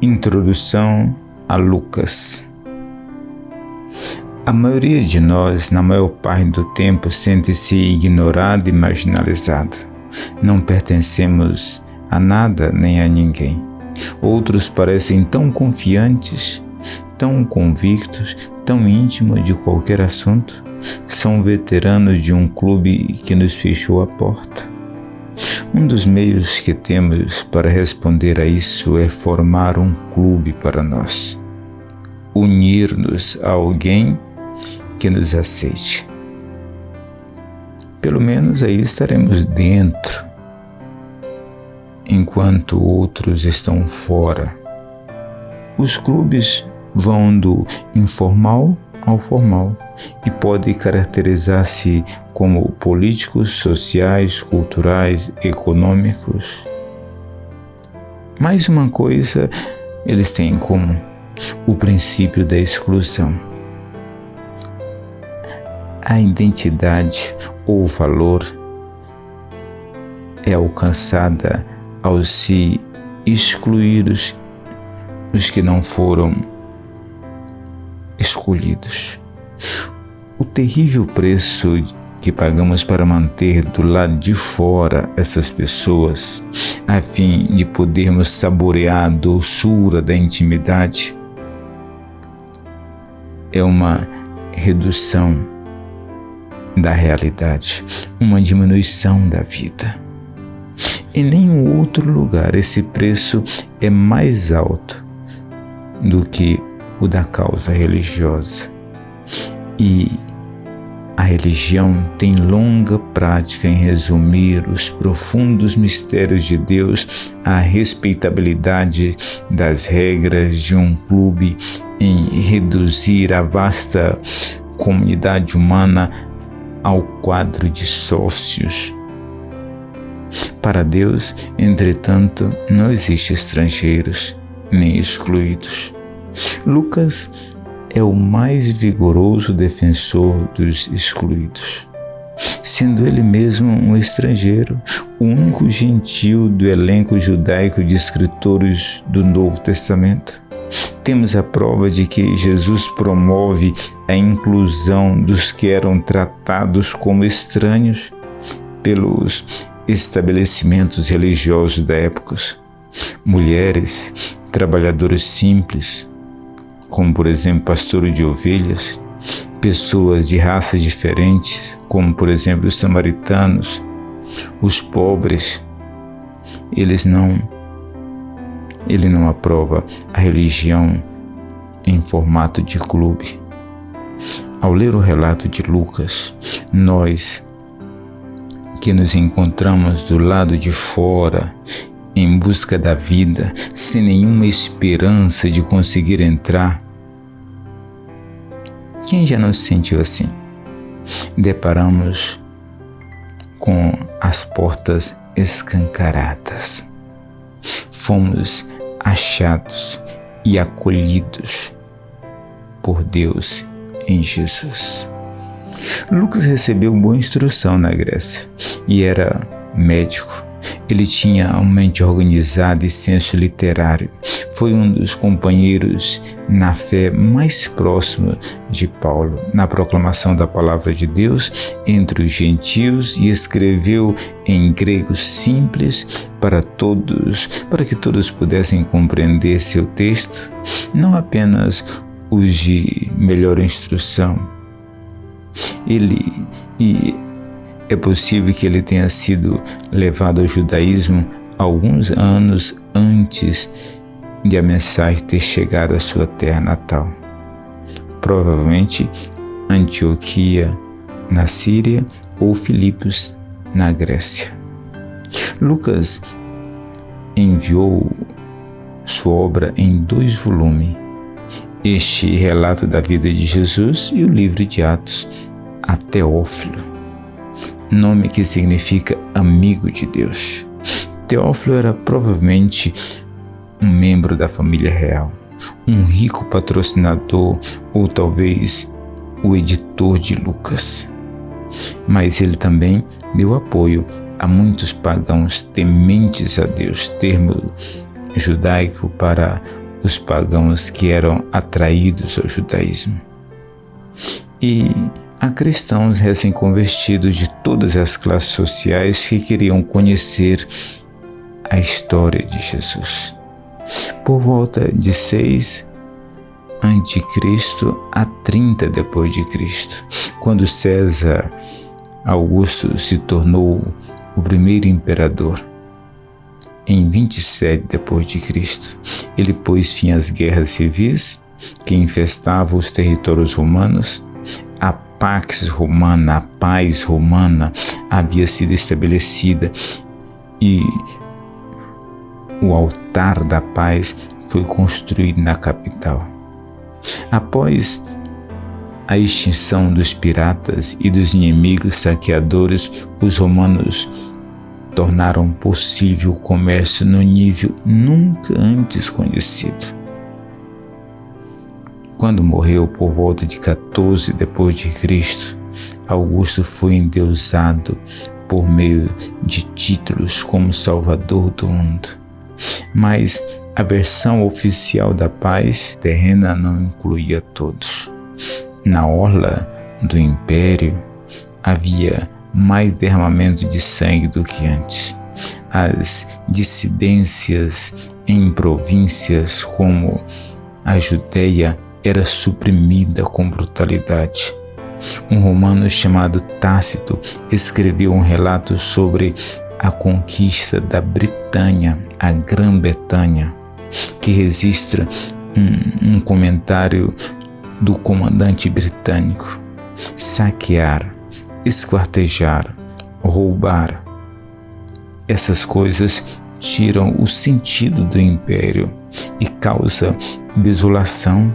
Introdução a Lucas. A maioria de nós, na maior parte do tempo, sente-se ignorado e marginalizado. Não pertencemos a nada nem a ninguém. Outros parecem tão confiantes, tão convictos, tão íntimos de qualquer assunto. São veteranos de um clube que nos fechou a porta. Um dos meios que temos para responder a isso é formar um clube para nós. Unir-nos a alguém que nos aceite. Pelo menos aí estaremos dentro, enquanto outros estão fora. Os clubes vão do informal ao formal e podem caracterizar-se como políticos, sociais, culturais, econômicos. Mais uma coisa eles têm em comum: o princípio da exclusão. A identidade ou valor é alcançada ao se excluir os que não foram escolhidos. O terrível preço que pagamos para manter do lado de fora essas pessoas, a fim de podermos saborear a doçura da intimidade, é uma redução da realidade, uma diminuição da vida. Em nenhum outro lugar esse preço é mais alto do que o da causa religiosa. E a religião tem longa prática em resumir os profundos mistérios de Deus, a respeitabilidade das regras de um clube, em reduzir a vasta comunidade humana ao quadro de sócios. Para Deus, entretanto, não existem estrangeiros nem excluídos. Lucas é o mais vigoroso defensor dos excluídos, sendo ele mesmo um estrangeiro, o único gentil do elenco judaico de escritores do Novo Testamento. Temos a prova de que Jesus promove a inclusão dos que eram tratados como estranhos pelos estabelecimentos religiosos da época. Mulheres, trabalhadores simples, como por exemplo pastores de ovelhas, pessoas de raças diferentes, como por exemplo os samaritanos, os pobres. Ele não aprova a religião em formato de clube. Ao ler o relato de Lucas, nós que nos encontramos do lado de fora, em busca da vida, sem nenhuma esperança de conseguir entrar. Quem já não se sentiu assim? Deparamos com as portas escancaradas. Fomos achados e acolhidos por Deus em Jesus. Lucas recebeu boa instrução na Grécia e era médico. Ele tinha uma mente organizada e senso literário. Foi um dos companheiros na fé mais próximo de Paulo, na proclamação da palavra de Deus entre os gentios, e escreveu em grego simples para que todos pudessem compreender seu texto, não apenas os de melhor instrução. É possível que ele tenha sido levado ao judaísmo alguns anos antes de a mensagem ter chegado à sua terra natal. Provavelmente Antioquia, na Síria, ou Filipos, na Grécia. Lucas enviou sua obra em 2 volumes, este relato da vida de Jesus e o livro de Atos, a Teófilo, nome que significa amigo de Deus. Teófilo era provavelmente um membro da família real, um rico patrocinador ou talvez o editor de Lucas. Mas ele também deu apoio a muitos pagãos tementes a Deus, termo judaico para os pagãos que eram atraídos ao judaísmo. E há cristãos recém-convertidos de todas as classes sociais que queriam conhecer a história de Jesus. Por volta de 6 a.C. a 30 depois de Cristo, quando César Augusto se tornou o primeiro imperador, em 27 depois de Cristo, ele pôs fim às guerras civis que infestavam os territórios romanos. A Pax Romana, a paz romana, havia sido estabelecida e o altar da paz foi construído na capital. Após a extinção dos piratas e dos inimigos saqueadores, os romanos tornaram possível o comércio no nível nunca antes conhecido. Quando morreu por volta de 14 depois de Cristo, Augusto foi endeusado por meio de títulos como Salvador do mundo. Mas a versão oficial da paz terrena não incluía todos. Na orla do império havia mais derramamento de sangue do que antes. As dissidências em províncias como a Judéia era suprimida com brutalidade. Um romano chamado Tácito escreveu um relato sobre a conquista da Britânia, a Grã-Bretanha, que registra um comentário do comandante britânico: saquear, esquartejar, roubar. Essas coisas tiram o sentido do império e causam desolação,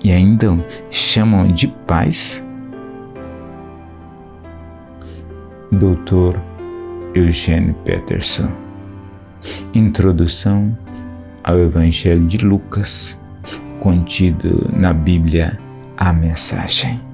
e ainda chamam de paz. Dr. Eugene Peterson. Introdução ao Evangelho de Lucas, contido na Bíblia, a Mensagem.